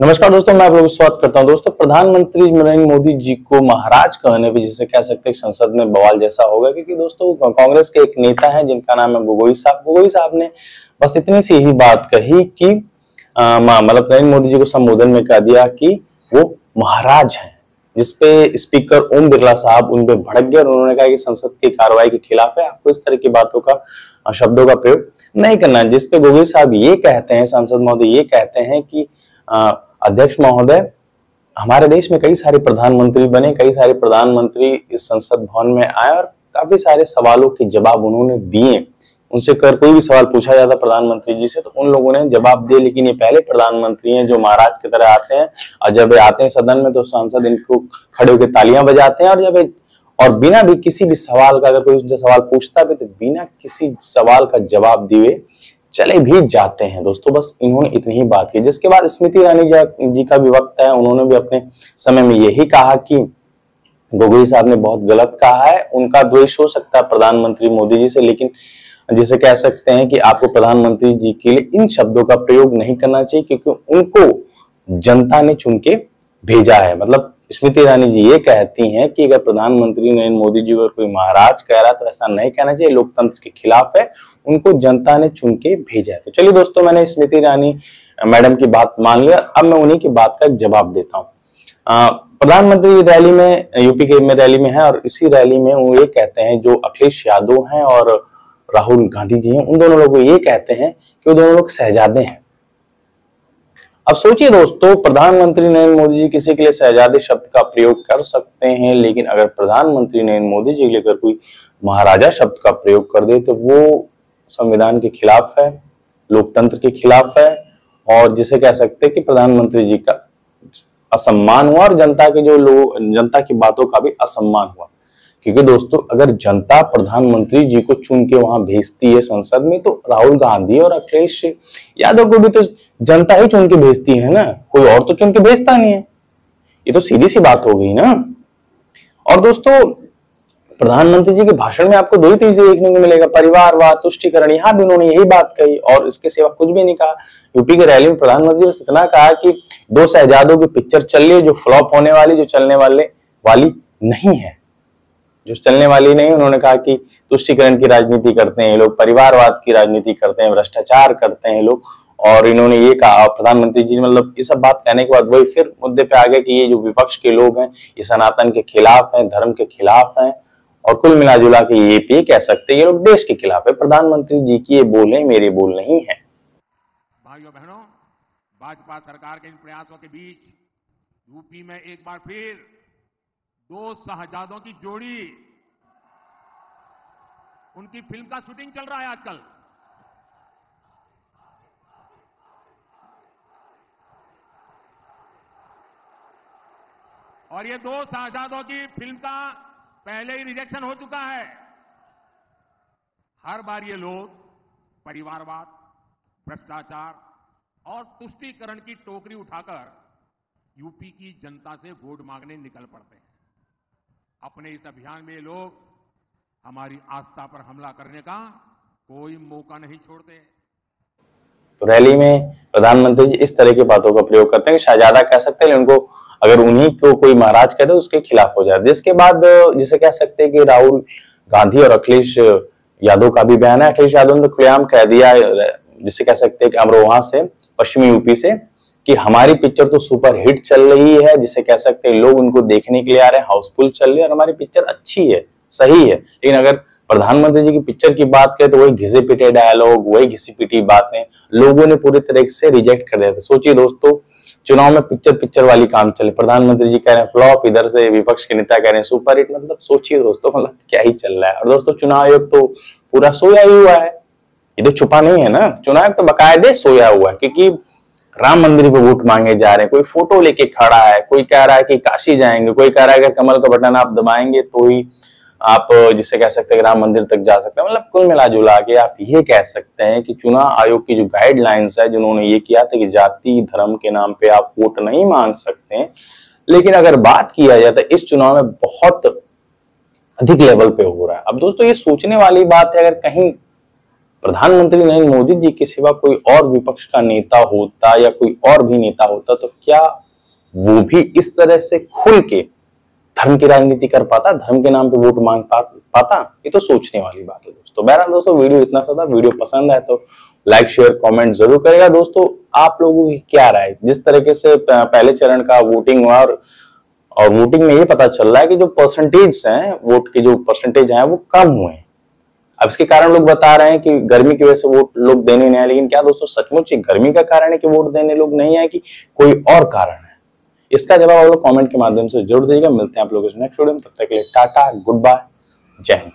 नमस्कार दोस्तों, मैं आप लोगों का स्वागत करता हूं। दोस्तों, प्रधानमंत्री नरेंद्र मोदी जी को महाराज कहने पे जिसे कह सकते हैं संसद में बवाल जैसा होगा, क्योंकि दोस्तों कांग्रेस के एक नेता हैं जिनका नाम है गोगोई साहब। गोगोई साहब ने बस इतनी सी ही बात कही कि मतलब नरेंद्र मोदी जी को संबोधन में कह दिया कि वो महाराज हैं, जिसपे स्पीकर ओम बिरला साहब उन पे भड़क गए और उन्होंने कहा कि संसद की कार्रवाई के खिलाफ है, आपको इस तरह की बातों का शब्दों का प्रयोग नहीं करना है। जिसपे गोगोई साहब ये कहते हैं, सांसद महोदय ये कहते हैं कि अध्यक्ष महोदय, हमारे देश में कई सारे प्रधानमंत्री बने, कई सारे प्रधानमंत्री इस संसद भवन में आए और काफी सारे सवालों के जवाब उन्होंने दिए। उनसे कर कोई भी सवाल पूछा जाता प्रधानमंत्री जी से तो उन लोगों ने जवाब दिए, लेकिन ये पहले प्रधानमंत्री हैं जो महाराज की तरह आते हैं और जब आते हैं सदन में तो सांसद इनको खड़े होकर तालियां बजाते हैं और बिना भी किसी भी सवाल का, अगर कोई उनसे सवाल पूछता भी तो बिना किसी सवाल का जवाब दिए चले भी जाते हैं। दोस्तों, बस इन्होंने इतनी ही बात की। जिसके बाद स्मृति ईरानी जी का भी वक्त है, उन्होंने भी अपने समय में यही कहा कि गोगोई साहब ने बहुत गलत कहा है, उनका द्वेष हो सकता है प्रधानमंत्री मोदी जी से, लेकिन जिसे कह सकते हैं कि आपको प्रधानमंत्री जी के लिए इन शब्दों का प्रयोग नहीं करना चाहिए, क्योंकि उनको जनता ने चुन के भेजा है। मतलब स्मृति ईरानी जी ये कहती हैं कि अगर प्रधानमंत्री नरेंद्र मोदी जी को कोई महाराज कह रहा है तो ऐसा नहीं कहना चाहिए, लोकतंत्र के खिलाफ है, उनको जनता ने चुन के भेजा है। तो चलिए दोस्तों, मैंने स्मृति ईरानी मैडम की बात मान लिया, अब मैं उन्हीं की बात का जवाब देता हूँ। प्रधानमंत्री रैली में, यूपी के में रैली में है और इसी रैली में वो ये कहते हैं, जो अखिलेश यादव हैं और राहुल गांधी जी हैं, उन दोनों लोगों को ये कहते हैं कि वो दोनों लोग शहजादे हैं। अब सोचिए दोस्तों, प्रधानमंत्री नरेंद्र मोदी जी किसी के लिए शहजादे शब्द का प्रयोग कर सकते हैं, लेकिन अगर प्रधानमंत्री नरेंद्र मोदी जी लेकर कोई महाराजा शब्द का प्रयोग कर दे तो वो संविधान के खिलाफ है, लोकतंत्र के खिलाफ है और जिसे कह सकते हैं कि प्रधानमंत्री जी का असम्मान हुआ और जनता के जो लोग, जनता की बातों का भी असम्मान हुआ। क्योंकि दोस्तों, अगर जनता प्रधानमंत्री जी को चुन के वहां भेजती है संसद में, तो राहुल गांधी और अखिलेश यादव को भी तो जनता ही चुन के भेजती है ना, कोई और तो चुन के भेजता नहीं है। ये तो सीधी सी बात हो गई ना। और दोस्तों, प्रधानमंत्री जी के भाषण में आपको दो ही चीजें देखने को मिलेगा, परिवारवाद, तुष्टीकरण, यहाँ भी उन्होंने यही बात कही और इसके सिवा कुछ भी नहीं कहा। यूपी की रैली में प्रधानमंत्री बस इतना कहा कि दो शहजादों की पिक्चर चल रही है, जो फ्लॉप होने वाली, जो चलने वाली नहीं है, जो चलने वाली नहीं। उन्होंने कहा कि तुष्टीकरण की राजनीति करते हैं लोग, परिवारवाद की राजनीति करते हैं, भ्रष्टाचार करते हैं लोग। और इन्होंने ये कहा, प्रधानमंत्री जी मतलब ये सब बात कहने के बाद वही फिर मुद्दे पे आ गए कि ये जो विपक्ष के लोग हैं ये सनातन के खिलाफ हैं, धर्म के खिलाफ हैं और कुल मिला जुला के ये कह सकते हैं ये लोग देश के खिलाफ है। प्रधानमंत्री जी की ये बोल है, मेरे बोल नहीं है। भाइयों बहनों, भाजपा सरकार के इन प्रयासों के बीच यूपी में एक बार फिर दो शहजादों की जोड़ी, उनकी फिल्म का शूटिंग चल रहा है आजकल। और ये दो शहजादों की फिल्म का पहले ही रिजेक्शन हो चुका है। हर बार ये लोग परिवारवाद, भ्रष्टाचार और तुष्टीकरण की टोकरी उठाकर यूपी की जनता से वोट मांगने निकल पड़ते हैं। अपने इस अभियान में ये लोग हमारी आस्था पर हमला करने का कोई मौका नहीं छोड़ते। तो रैली में प्रधानमंत्री जी इस तरह की बातों का प्रयोग करते हैं कि शहजादा कह सकते हैं, उनको अगर उन्हीं को कोई महाराज कहते उसके खिलाफ हो जाए। जिसके बाद जिसे कह सकते हैं कि राहुल गांधी और अखिलेश यादव का भी बयान है। अखिलेश यादव ने खुलेआम कह दिया, जिसे कह सकते हैं कि अमरोहा से, पश्चिमी यूपी से, कि हमारी पिक्चर तो सुपर हिट चल रही है, जिसे कह सकते हैं लोग उनको देखने के लिए आ रहे हैं, हाउसफुल चल रही है और हमारी पिक्चर अच्छी है, सही है। लेकिन अगर प्रधानमंत्री जी की पिक्चर की बात करें तो वही घिसे पिटे डायलॉग, वही घिसी पिटी बातें लोगों ने पूरी तरह से रिजेक्ट कर दिया था। सोचिए दोस्तों, चुनाव में पिक्चर वाली काम चले, प्रधानमंत्री जी कह रहे हैं फ्लॉप, इधर से विपक्ष के नेता कह रहे हैं सुपर हिट। मतलब सोचिए दोस्तों, मतलब क्या ही चल रहा है। और दोस्तों, चुनाव आयोग तो पूरा सोया ही हुआ है, ये तो छुपा नहीं है ना। चुनाव आयोग तो बाकायदे सोया हुआ है, क्योंकि राम मंदिर पे वोट मांगे जा रहे हैं, कोई फोटो लेके खड़ा है, कोई कह रहा है कि काशी जाएंगे, कोई कह रहा है कि कमल का बटन आप दबाएंगे तो ही आप जिसे कह सकते हैं राम मंदिर तक जा सकते हैं। मतलब कुल मिला जुला के आप ये कह सकते हैं कि चुनाव आयोग की जो गाइडलाइंस है, जिन्होंने ये किया था कि जाति धर्म के नाम पे आप वोट नहीं मांग सकते हैं, लेकिन अगर बात किया जाए तो इस चुनाव में बहुत अधिक लेवल पे हो रहा है। अब दोस्तों, ये सोचने वाली बात है, अगर कहीं प्रधानमंत्री नरेंद्र मोदी जी के सिवा कोई और विपक्ष का नेता होता या कोई और भी नेता होता तो क्या वो भी इस तरह से खुल के धर्म की राजनीति कर पाता, धर्म के नाम पे वोट मांग पाता? ये तो सोचने वाली बात है दोस्तों। बहरहाल दोस्तों, वीडियो इतना सा था। वीडियो पसंद आए तो लाइक शेयर कमेंट जरूर करेगा। दोस्तों, आप लोगों की क्या राय? जिस तरीके से पहले चरण का वोटिंग हुआ और वोटिंग में ये पता चल रहा है कि जो परसेंटेज हैं, वोट के जो परसेंटेज हैं वो कम हुए हैं। अब इसके कारण लोग बता रहे हैं कि गर्मी की वजह से वोट लोग देने नहीं आए, लेकिन क्या दोस्तों सचमुच ही गर्मी का कारण है कि वोट देने लोग नहीं आए कि कोई और कारण है? इसका जवाब आप लोग कमेंट के माध्यम से जरूर दीजिएगा। मिलते हैं आप लोगों से नेक्स्ट वीडियो में, तब तक के लिए टाटा, गुड बाय, जय हिंद।